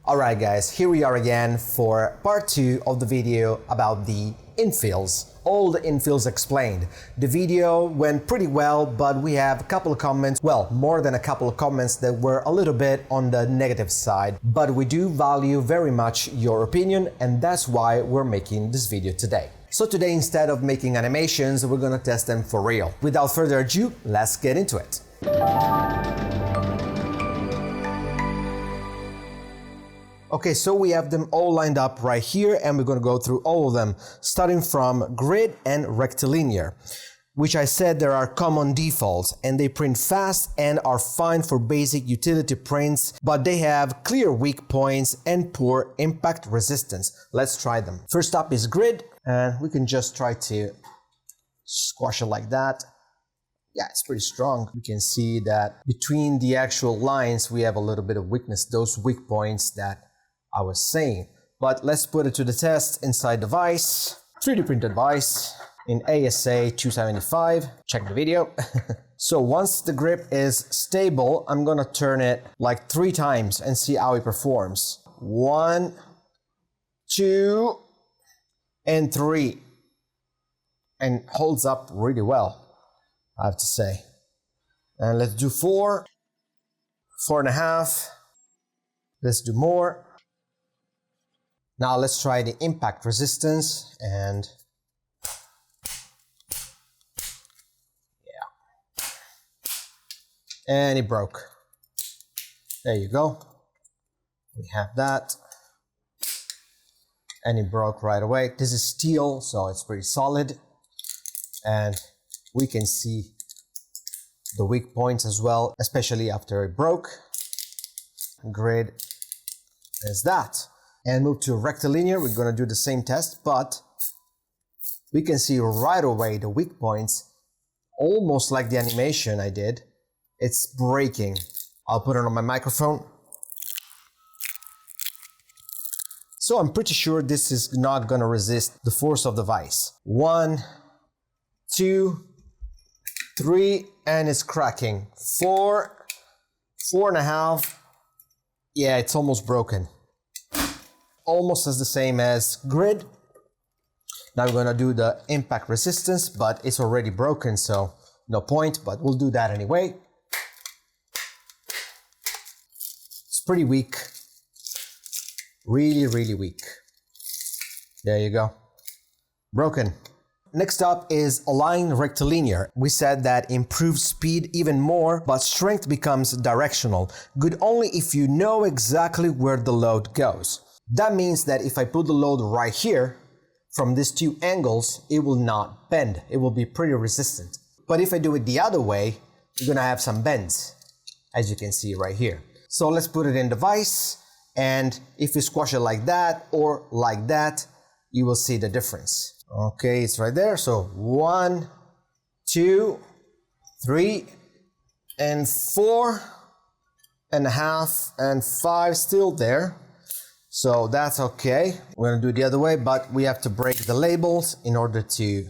Alright guys, here we are again for part 2 of the video about the infills. All the infills explained. The video went pretty well, but we have a couple of comments, well, more than a couple of comments that were a little bit on the negative side. But we do value very much your opinion, and that's why we're making this video today. So today, instead of making animations, we're gonna test them for real. Without further ado, let's get into it. Okay, so we have them all lined up right here, and we're going to go through all of them, starting from grid and rectilinear, which I said there are common defaults, and they print fast and are fine for basic utility prints, but they have clear weak points and poor impact resistance. Let's try them. First up is grid, and we can just try to squash it like that. Yeah, it's pretty strong. We can see that between the actual lines, we have a little bit of weakness, those weak points that I was saying. But let's put it to the test inside the vise. 3D printed vise in ASA 275. Check the video. So once the grip is stable, I'm gonna turn it like 3 times and see how it performs. 1, 2, and 3. And holds up really well, I have to say. And let's do 4, 4.5. Let's do more. Now let's try the impact resistance, and yeah, and it broke. There you go. We have that, and it broke right away. This is steel, so it's pretty solid, and we can see the weak points as well, especially after it broke. Grid is that. And move to rectilinear, we're going to do the same test, but we can see right away the weak points, almost like the animation I did. It's breaking. I'll put it on my microphone. So I'm pretty sure this is not going to resist the force of the vise. 1, 2, 3, and it's cracking. 4, 4.5. Yeah, it's almost broken. Almost as the same as grid. Now we're gonna do the impact resistance, but it's already broken, so no point, but we'll do that anyway. It's pretty weak. Really, really weak. There you go. Broken. Next up is align rectilinear. We said that improves speed even more, but strength becomes directional. Good only if you know exactly where the load goes. That means that if I put the load right here, from these 2 angles, it will not bend. It will be pretty resistant. But if I do it the other way, you're gonna have some bends, as you can see right here. So let's put it in the vise, and if you squash it like that or like that, you will see the difference. Okay, it's right there. So 1, 2, 3, and 4.5, and 5 still there. So that's okay. We're gonna do it the other way, but we have to break the labels in order to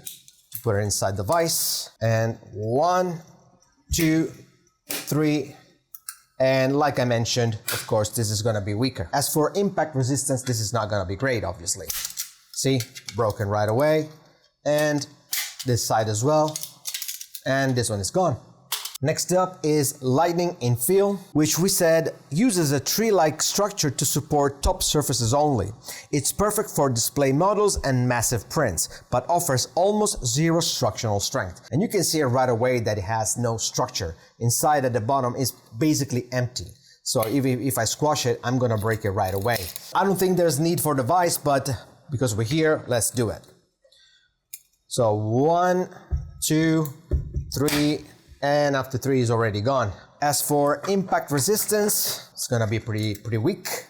put it inside the vise. And 1, 2, 3, and like I mentioned, of course, this is gonna be weaker. As for impact resistance, this is not gonna be great, obviously. See, broken right away. And this side as well. And this one is gone. Next up is Lightning Infill, which we said uses a tree-like structure to support top surfaces only. It's perfect for display models and massive prints, but offers almost 0 structural strength. And you can see right away that it has no structure. Inside at the bottom is basically empty. So if I squash it, I'm gonna break it right away. I don't think there's need for the vise, but because we're here, let's do it. So 1, 2, 3, and after 3 is already gone. As for impact resistance, it's gonna be pretty weak.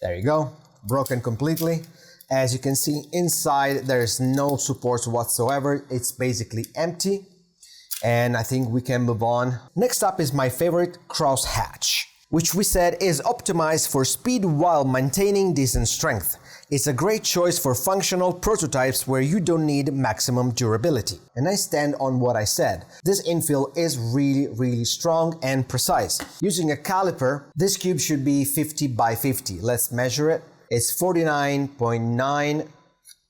There you go, broken completely. As you can see inside, there's no supports whatsoever. It's basically empty. And I think we can move on. Next up is my favorite, Crosshatch, which we said is optimized for speed while maintaining decent strength. It's a great choice for functional prototypes where you don't need maximum durability. And I stand on what I said. This infill is really strong and precise. Using a caliper, this cube should be 50 by 50. Let's measure it. It's 49.9,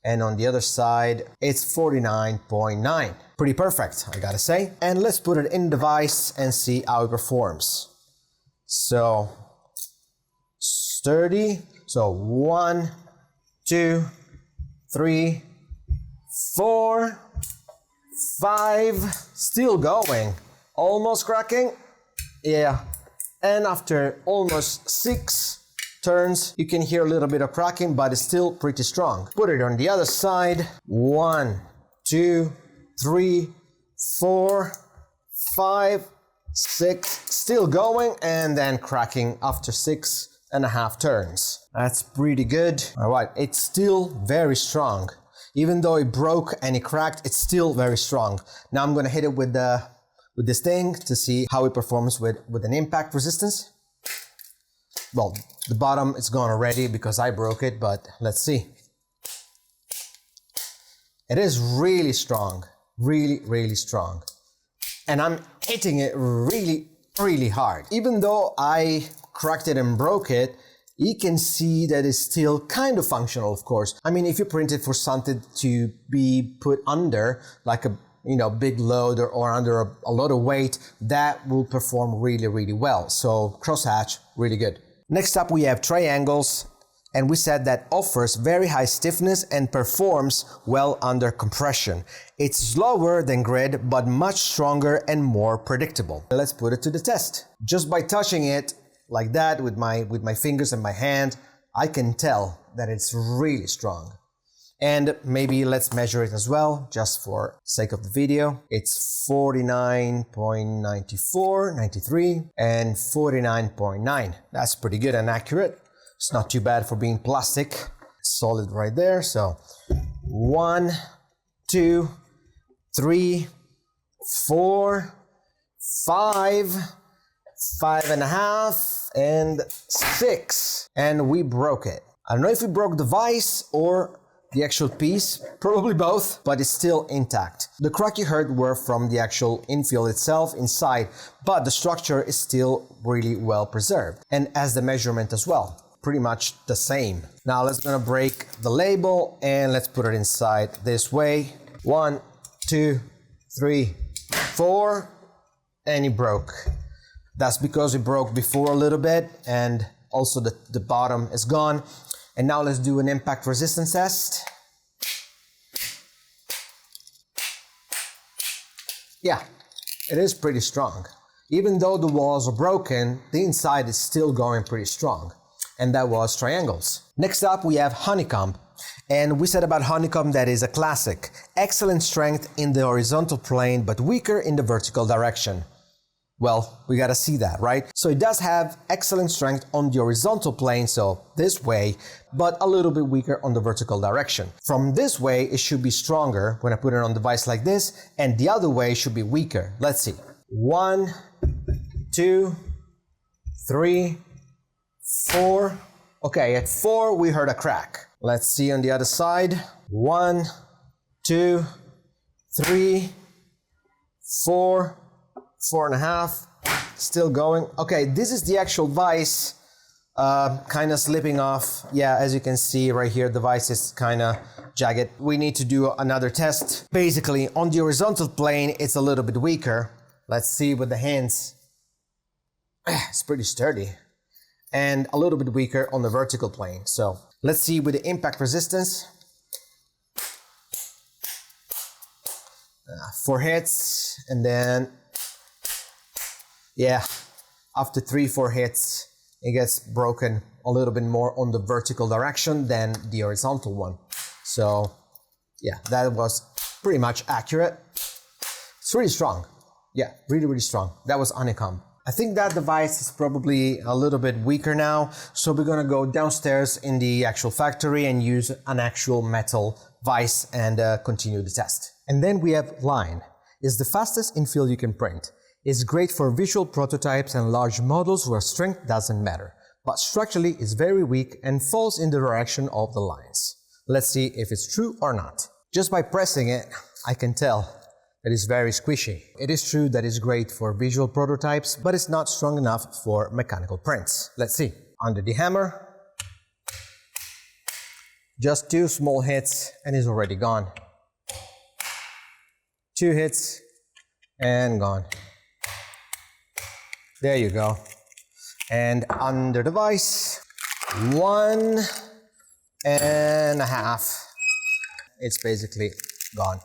and on the other side, it's 49.9. Pretty perfect, I gotta say. And let's put it in the device and see how it performs. So, sturdy. So 1, 2, 3, 4, 5, still going. Almost cracking. Yeah. And after almost 6 turns, you can hear a little bit of cracking, but it's still pretty strong. Put it on the other side. 1, 2, 3, 4, 5, 6, still going, and then cracking after 6.5 turns. That's pretty good. All right, it's still very strong. Even though it broke and it cracked, it's still very strong. Now I'm gonna hit it with this thing to see how it performs with an impact resistance. Well, the bottom is gone already because I broke it, but let's see. It is really strong, really strong. And I'm hitting it really hard. Even though I cracked it and broke it, you can see that it's still kind of functional, of course. I mean, if you print it for something to be put under, like a big load or under a lot of weight, that will perform really well. So crosshatch, really good. Next up we have triangles, and we said that offers very high stiffness and performs well under compression. It's slower than grid, but much stronger and more predictable. Let's put it to the test. Just by touching it like that with my fingers and my hand, I can tell that it's really strong. And maybe let's measure it as well, just for sake of the video. It's 49.94, 93, and 49.9. That's pretty good and accurate. It's not too bad for being plastic. It's solid right there. So 1, 2, 3, 4, 5, 5.5, and 6. And we broke it. I don't know if we broke the vise or the actual piece, probably both, but it's still intact. The crack you heard were from the actual infill itself inside, but the structure is still really well preserved, and as the measurement as well, pretty much the same. Now let's gonna break the label and let's put it inside this way. 1, 2, 3, 4, and it broke. That's because it broke before a little bit, and also the bottom is gone. And now let's do an impact resistance test. Yeah, it is pretty strong. Even though the walls are broken, the inside is still going pretty strong. And that was triangles. Next up we have honeycomb. And we said about honeycomb that is a classic. Excellent strength in the horizontal plane, but weaker in the vertical direction. Well, we gotta see that, right? So it does have excellent strength on the horizontal plane, so this way, but a little bit weaker on the vertical direction. From this way, it should be stronger when I put it on the device like this, and the other way should be weaker. Let's see. 1, 2, 3, 4. Okay, at 4, we heard a crack. Let's see on the other side. 1, 2, 3, 4, 4.5, still going. Okay, this is the actual vise, kind of slipping off. Yeah, as you can see right here, the vise is kind of jagged. We need to do another test. Basically, on the horizontal plane, it's a little bit weaker. Let's see with the hands. It's pretty sturdy. And a little bit weaker on the vertical plane. So let's see with the impact resistance. 4 hits, and then yeah, after 3-4 hits, it gets broken a little bit more on the vertical direction than the horizontal one. So yeah, that was pretty much accurate. It's really strong. Yeah, really strong. That was honeycomb. I think that device is probably a little bit weaker now, so we're gonna go downstairs in the actual factory and use an actual metal vise and continue the test. And then we have line. It's the fastest infill you can print. It's great for visual prototypes and large models where strength doesn't matter, but structurally it's very weak and falls in the direction of the lines. Let's see if it's true or not. Just by pressing it, I can tell that it's very squishy. It is true that it's great for visual prototypes, but it's not strong enough for mechanical prints. Let's see. Under the hammer, just 2 small hits and it's already gone. 2 hits and gone. There you go. And under the vise, 1.5. It's basically gone.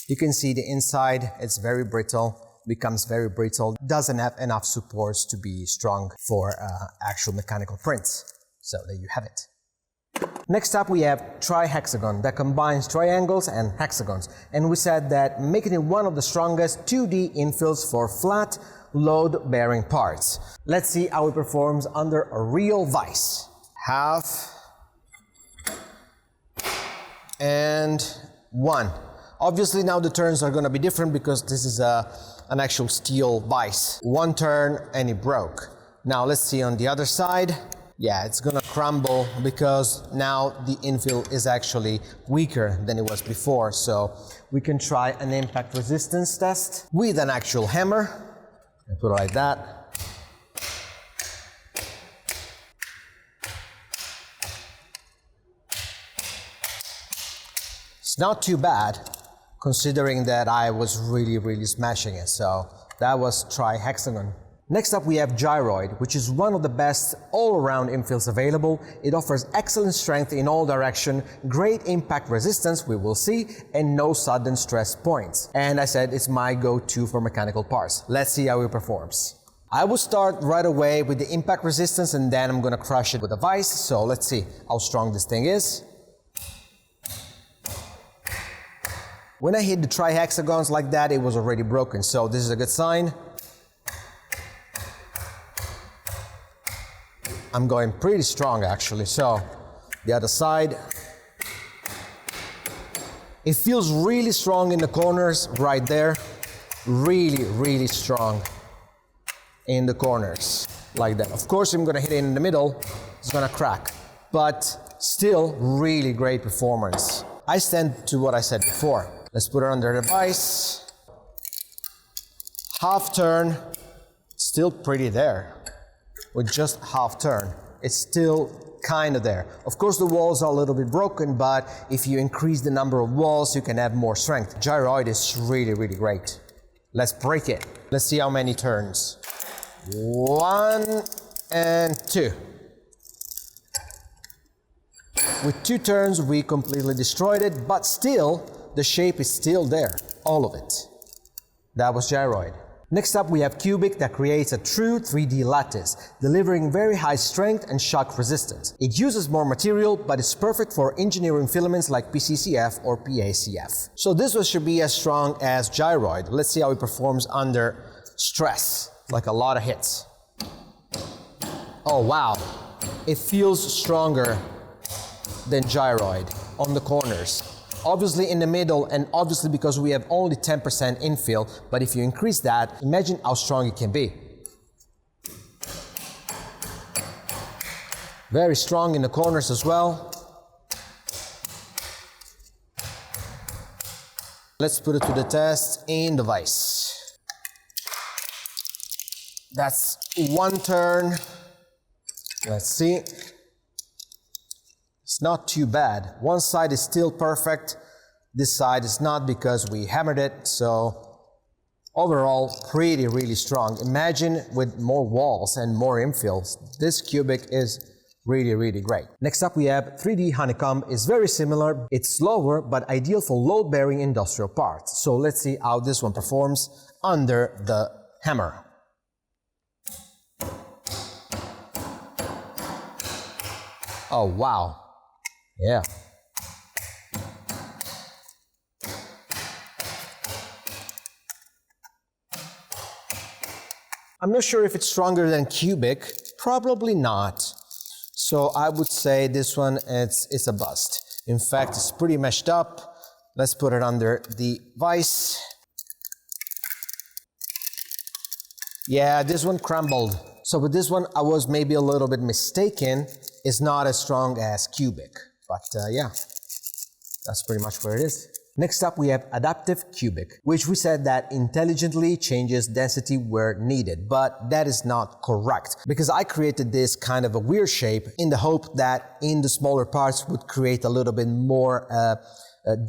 You can see the inside, it's very brittle, becomes very brittle, doesn't have enough supports to be strong for actual mechanical prints. So there you have it. Next up we have Tri-Hexagon that combines triangles and hexagons, and we said that making it one of the strongest 2D infills for flat, load-bearing parts. Let's see how it performs under a real vise. Half and 1. Obviously now the turns are going to be different because this is an actual steel vise. 1 turn and it broke. Now let's see on the other side. Yeah, it's gonna crumble because now the infill is actually weaker than it was before. So we can try an impact resistance test with an actual hammer. And put it like that. It's not too bad considering that I was really smashing it. So that was Tri-Hexagon. Next up we have Gyroid, which is one of the best all-around infills available. It offers excellent strength in all directions, great impact resistance, we will see, and no sudden stress points. And I said it's my go-to for mechanical parts. Let's see how it performs. I will start right away with the impact resistance and then I'm gonna crush it with a vise. So let's see how strong this thing is. When I hit the tri-hexagons like that, it was already broken, so this is a good sign. I'm going pretty strong actually, so the other side. It feels really strong in the corners right there. Really strong in the corners like that. Of course, I'm gonna hit it in the middle, it's gonna crack, but still really great performance. I stand to what I said before. Let's put it under the vise. Half turn, still pretty there. With just half turn, it's still kind of there. Of course the walls are a little bit broken, but if you increase the number of walls you can have more strength. Gyroid is really great. Let's break it. Let's see how many turns. 1 and 2. With 2 turns we completely destroyed it, but still the shape is still there, all of it. That was Gyroid. Next up we have Cubic that creates a true 3D lattice, delivering very high strength and shock resistance. It uses more material, but is perfect for engineering filaments like PCCF or PA-CF. So this one should be as strong as Gyroid. Let's see how it performs under stress, like a lot of hits. Oh wow, it feels stronger than Gyroid on the corners. Obviously in the middle, and obviously because we have only 10% infill, but if you increase that, imagine how strong it can be. Very strong in the corners as well. Let's put it to the test in the vise. That's 1 turn. Let's see. It's not too bad. One side is still perfect. This side is not because we hammered it. So overall, really strong. Imagine with more walls and more infills. This cubic is really great. Next up we have 3D Honeycomb. Is very similar. It's slower but ideal for load-bearing industrial parts. So let's see how this one performs under the hammer. Oh wow. Yeah. I'm not sure if it's stronger than Cubic, probably not. So I would say this one it's a bust. In fact, it's pretty meshed up. Let's put it under the vise. Yeah, this one crumbled. So with this one, I was maybe a little bit mistaken. It's not as strong as cubic, but yeah, that's pretty much where it is. Next up, we have adaptive cubic, which we said that intelligently changes density where needed, but that is not correct because I created this kind of a weird shape in the hope that in the smaller parts would create a little bit more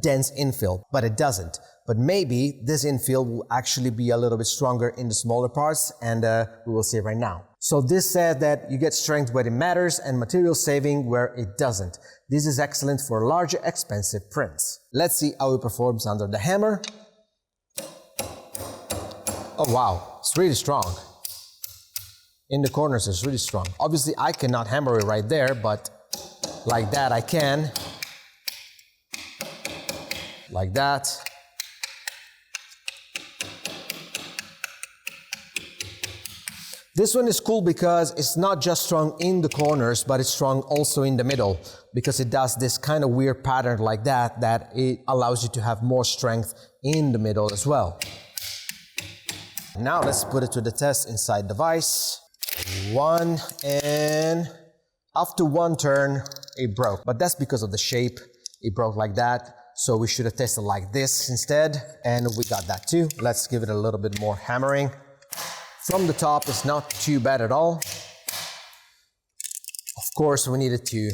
dense infill, but it doesn't. But maybe this infill will actually be a little bit stronger in the smaller parts, and we will see it right now. So this said that you get strength where it matters and material saving where it doesn't. This is excellent for larger, expensive prints. Let's see how it performs under the hammer. Oh wow, it's really strong. In the corners it's really strong. Obviously I cannot hammer it right there, but like that I can. Like that. This one is cool because it's not just strong in the corners, but it's strong also in the middle because it does this kind of weird pattern like that, that it allows you to have more strength in the middle as well. Now let's put it to the test inside the vise. One, and after one turn, it broke. But that's because of the shape. It broke like that. So we should have tested like this instead. And we got that too. Let's give it a little bit more hammering. From the top, it's not too bad at all. Of course, we needed to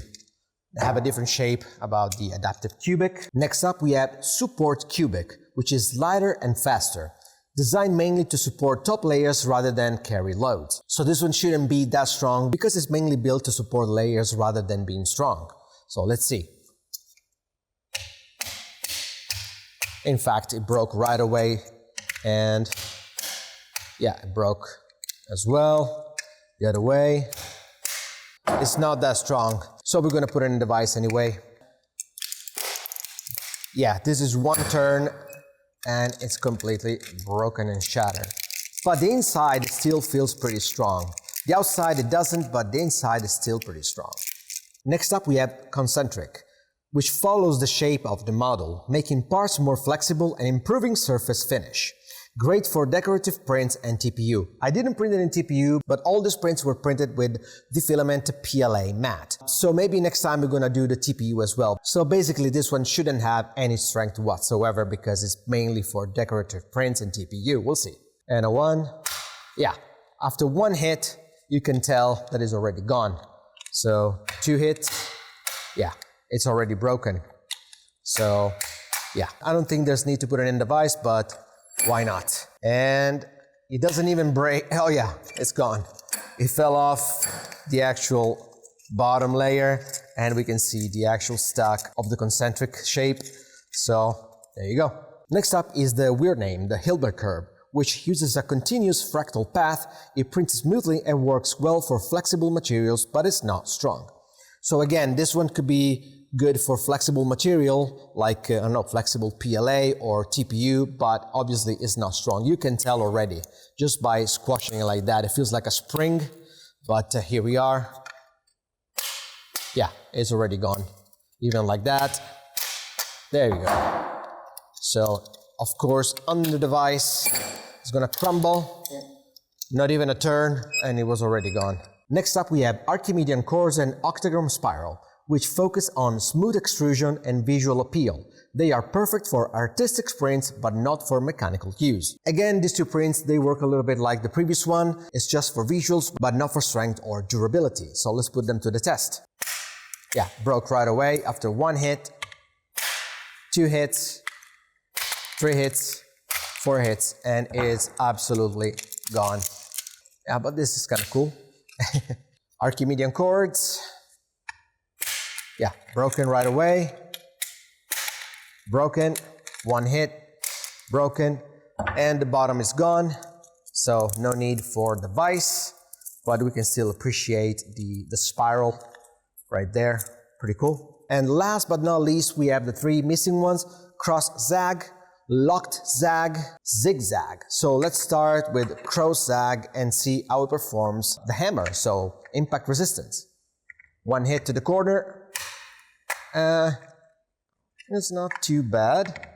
have a different shape about the adaptive cubic. Next up, we have support cubic, which is lighter and faster. Designed mainly to support top layers rather than carry loads. So this one shouldn't be that strong because it's mainly built to support layers rather than being strong. So let's see. In fact, it broke right away, and yeah, it broke as well. The other way. It's not that strong, so we're going to put it in the vise anyway. Yeah, this is one turn and it's completely broken and shattered. But the inside still feels pretty strong. The outside it doesn't, but the inside is still pretty strong. Next up we have concentric, which follows the shape of the model, making parts more flexible and improving surface finish. Great for decorative prints and TPU. I didn't print it in TPU, but all these prints were printed with the Filament PLA Matte. So maybe next time we're gonna do the TPU as well. So basically this one shouldn't have any strength whatsoever because it's mainly for decorative prints and TPU. We'll see. And a one. Yeah, after one hit, you can tell that it's already gone. So two hits, yeah, it's already broken. So yeah, I don't think there's need to put it in the vise, but why not? And it doesn't even break. Oh yeah, it's gone. It fell off the actual bottom layer and we can see the actual stack of the concentric shape. So there you go. Next up is the weird name, the Hilbert curve, which uses a continuous fractal path. It prints smoothly and works well for flexible materials, but it's not strong. So again, this one could be good for flexible material, like, I don't know, flexible PLA or TPU, but obviously it's not strong. You can tell already, just by squashing it like that. It feels like a spring, but here we are. Yeah, it's already gone. Even like that. There you go. So, of course, under the vise, it's gonna crumble. Not even a turn, and it was already gone. Next up, we have Archimedean Chords and octagon spiral, which focus on smooth extrusion and visual appeal. They are perfect for artistic prints, but not for mechanical use. Again, these two prints, they work a little bit like the previous one. It's just for visuals, but not for strength or durability. So let's put them to the test. Yeah, broke right away after one hit, two hits, three hits, four hits, and it's absolutely gone. Yeah, but this is kind of cool. Archimedean Chords. Yeah, broken right away. Broken, one hit, broken, and the bottom is gone. So no need for the vise, but we can still appreciate the spiral right there. Pretty cool. And last but not least, we have the three missing ones: cross zag, locked zag, zigzag. So let's start with cross zag and see how it performs the hammer. So impact resistance. One hit to the corner. It's not too bad.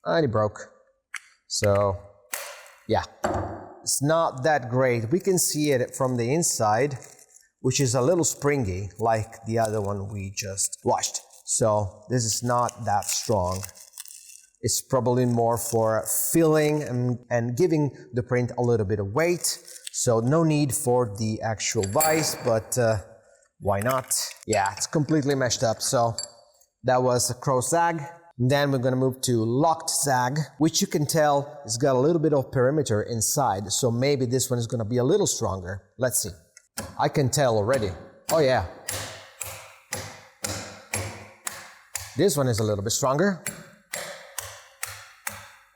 And it broke. So Yeah, it's not that great. We can see it from the inside, which is a little springy, like the other one we just watched. So this is not that strong. It's probably more for filling and giving the print a little bit of weight. So no need for the actual vise, but why not? Yeah, it's completely meshed up. So that was a cross zag. Then we're gonna move to locked zag, which you can tell has got a little bit of perimeter inside. So maybe this one is gonna be a little stronger. Let's see. I can tell already. Oh yeah. This one is a little bit stronger.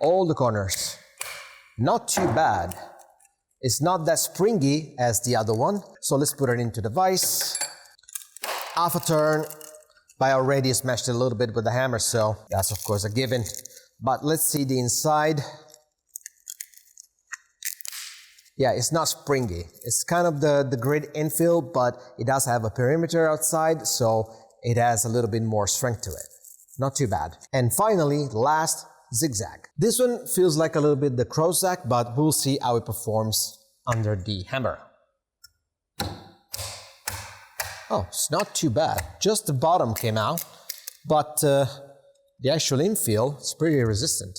All the corners. Not too bad. It's not that springy as the other one. So let's put it into the vise. Half a turn. I already smashed it a little bit with the hammer, so that's of course a given. But let's see the inside. Yeah, it's not springy. It's kind of the grid infill, but it does have a perimeter outside, so it has a little bit more strength to it. Not too bad. And finally, last, zigzag. This one feels like a little bit the cross zag, but we'll see how it performs under the hammer. Oh, it's not too bad. Just the bottom came out, but the actual infill is pretty resistant.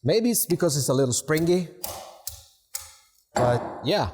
Maybe it's because it's a little springy, but yeah.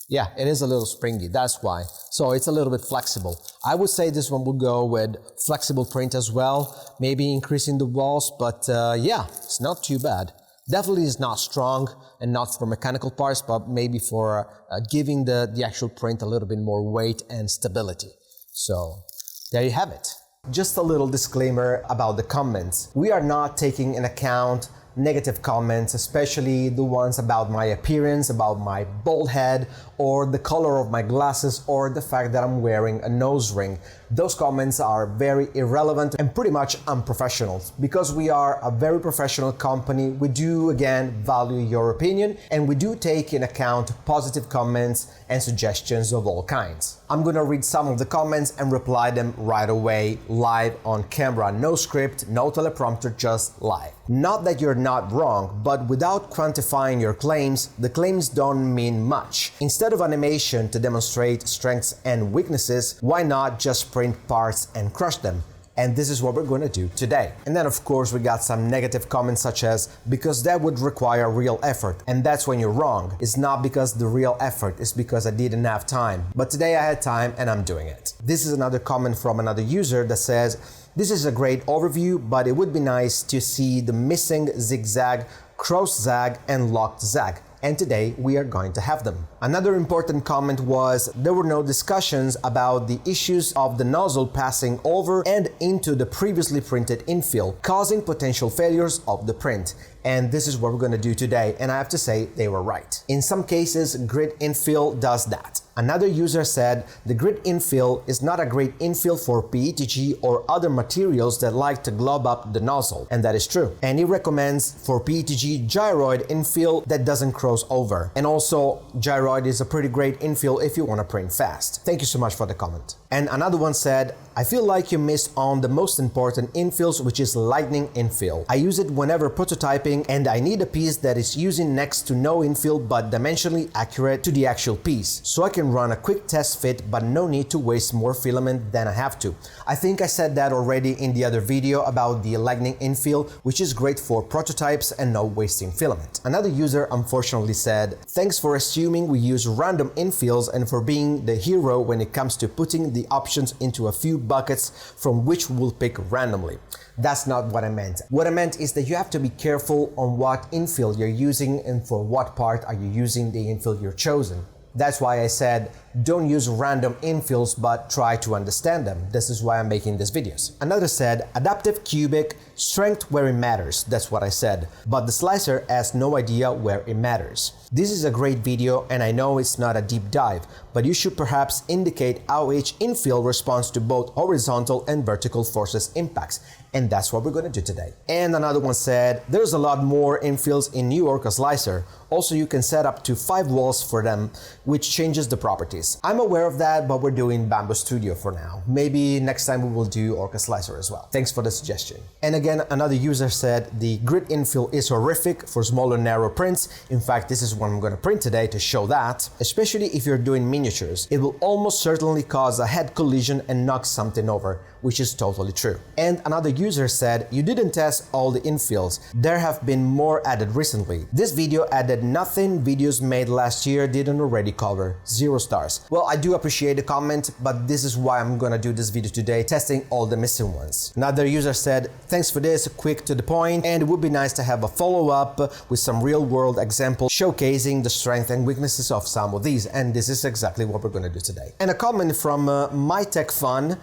Yeah, it is a little springy, that's why. So it's a little bit flexible. I would say this one would go with flexible print as well, maybe increasing the walls, but yeah, it's not too bad. Definitely is not strong and not for mechanical parts, but maybe for giving the actual print a little bit more weight and stability. So there you have it. Just a little disclaimer about the comments. We are not taking into account negative comments, especially the ones about my appearance, about my bald head, or the color of my glasses, or the fact that I'm wearing a nose ring. Those comments are very irrelevant and pretty much unprofessional. Because we are a very professional company, we do again value your opinion, and we do take into account positive comments and suggestions of all kinds. I'm gonna read some of the comments and reply them right away, live on camera. No script, no teleprompter, just live. Not that you're not wrong, but without quantifying your claims, the claims don't mean much. Instead of animation to demonstrate strengths and weaknesses, why not just print parts and crush them? And this is what we're going to do today. And then of course we got some negative comments such as, because that would require real effort, and that's when you're wrong. It's not because the real effort, it's because I didn't have time. But today I had time and I'm doing it. This is another comment from another user that says, this is a great overview, but it would be nice to see the missing zigzag, cross zag and locked zag. And today we are going to have them. Another important comment was there were no discussions about the issues of the nozzle passing over and into the previously printed infill, causing potential failures of the print. And this is what we're going to do today, and I have to say they were right. In some cases, grid infill does that. Another user said the grid infill is not a great infill for PET-G or other materials that like to glob up the nozzle, and that is true. And he recommends for PET-G gyroid infill that doesn't cross over. And also, gyroid is a pretty great infill if you want to print fast. Thank you so much for the comment. And another one said, I feel like you missed on the most important infills, which is lightning infill. I use it whenever prototyping and I need a piece that is using next to no infill but dimensionally accurate to the actual piece, so I can run a quick test fit but no need to waste more filament than I have to. I think I said that already in the other video about the lightning infill, which is great for prototypes and no wasting filament. Another user unfortunately said, thanks for assuming we use random infills and for being the hero when it comes to putting the options into a few buckets from which we'll pick randomly. That's not what I meant. What I meant is that you have to be careful on what infill you're using and for what part are you using the infill you're chosen. That's why I said don't use random infills but try to understand them. This is why I'm making these videos. Another said adaptive cubic, strength where it matters. That's what I said. But the slicer has no idea where it matters. This is a great video and I know it's not a deep dive, but you should perhaps indicate how each infill responds to both horizontal and vertical forces impacts. And that's what we're going to do today. And another one said, there's a lot more infills in New Orca Slicer. Also, you can set up to 5 walls for them, which changes the properties. I'm aware of that, but we're doing Bambu Studio for now. Maybe next time we will do Orca Slicer as well. Thanks for the suggestion. And again, another user said the grid infill is horrific for smaller narrow prints. In fact, this is what I'm going to print today to show that, especially if you're doing miniatures. It will almost certainly cause a head collision and knock something over, which is totally true. And another user said, you didn't test all the infills. There have been more added recently. This video added nothing videos made last year didn't already cover. 0 stars. Well, I do appreciate the comment, but this is why I'm gonna do this video today, testing all the missing ones. Another user said, thanks for this, quick to the point, and it would be nice to have a follow-up with some real-world examples showcasing the strengths and weaknesses of some of these, and this is exactly what we're gonna do today. And a comment from MyTechFun,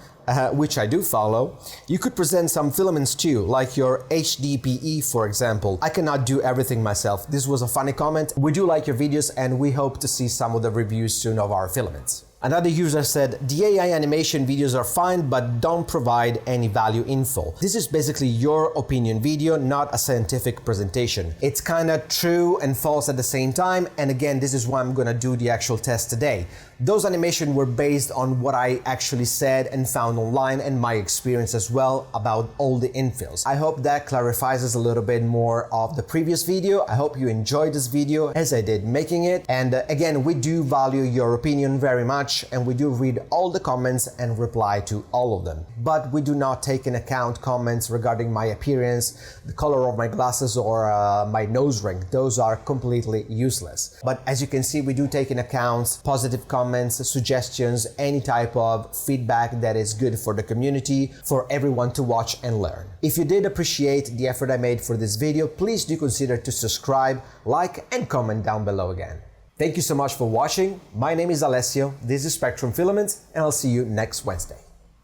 which I do follow, you could present some filaments too, like your HDPE for example. I cannot do everything myself. This was a funny comment. We do like your videos and we hope to see some of the reviews soon of our filaments. Another user said, the AI animation videos are fine but don't provide any value info. This is basically your opinion video, not a scientific presentation. It's kinda true and false at the same time, and again, this is why I'm gonna do the actual test today. Those animations were based on what I actually said and found online and my experience as well about all the infills. I hope that clarifies a little bit more of the previous video. I hope you enjoyed this video as I did making it. And again, we do value your opinion very much and we do read all the comments and reply to all of them. But we do not take into account comments regarding my appearance, the color of my glasses or my nose ring. Those are completely useless. But as you can see, we do take into account positive comments, suggestions, any type of feedback that is good for the community, for everyone to watch and learn. If you did appreciate the effort I made for this video, please do consider to subscribe, like, and comment down below again. Thank you so much for watching. My name is Alessio, this is Spectrum Filaments, and I'll see you next Wednesday.